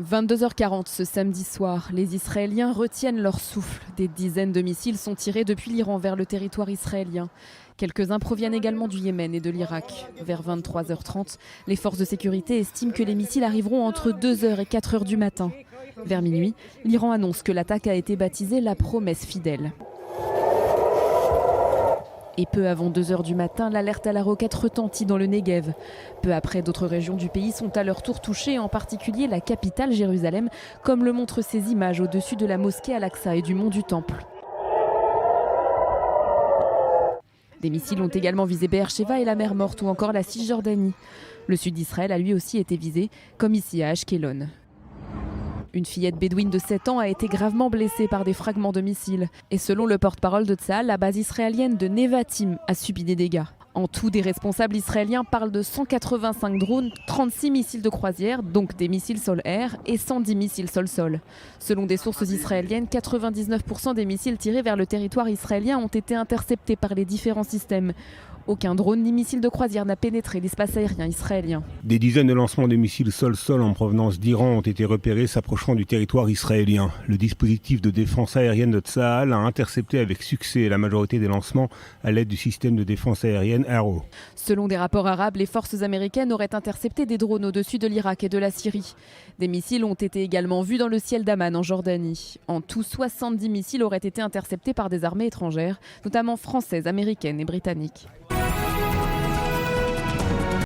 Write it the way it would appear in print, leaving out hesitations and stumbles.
22h40 ce samedi soir, les Israéliens retiennent leur souffle. Des dizaines de missiles sont tirés depuis l'Iran vers le territoire israélien. Quelques-uns proviennent également du Yémen et de l'Irak. Vers 23h30, les forces de sécurité estiment que les missiles arriveront entre 2h et 4h du matin. Vers minuit, l'Iran annonce que l'attaque a été baptisée la promesse fidèle. Et peu avant 2h du matin, l'alerte à la roquette retentit dans le Negev. Peu après, d'autres régions du pays sont à leur tour touchées, en particulier la capitale Jérusalem, comme le montrent ces images au-dessus de la mosquée Al-Aqsa et du mont du Temple. Des missiles ont également visé Be'er-Sheva et la mer Morte ou encore la Cisjordanie. Le sud d'Israël a lui aussi été visé, comme ici à Ashkelon. Une fillette bédouine de 7 ans a été gravement blessée par des fragments de missiles. Et selon le porte-parole de Tsahal, la base israélienne de Nevatim a subi des dégâts. En tout, des responsables israéliens parlent de 185 drones, 36 missiles de croisière, donc des missiles sol-air, et 110 missiles sol-sol. Selon des sources israéliennes, 99% des missiles tirés vers le territoire israélien ont été interceptés par les différents systèmes. Aucun drone ni missile de croisière n'a pénétré l'espace aérien israélien. Des dizaines de lancements de missiles sol-sol en provenance d'Iran ont été repérés s'approchant du territoire israélien. Le dispositif de défense aérienne de Tsahal a intercepté avec succès la majorité des lancements à l'aide du système de défense aérienne Arrow. Selon des rapports arabes, les forces américaines auraient intercepté des drones au-dessus de l'Irak et de la Syrie. Des missiles ont été également vus dans le ciel d'Amman en Jordanie. En tout, 70 missiles auraient été interceptés par des armées étrangères, notamment françaises, américaines et britanniques.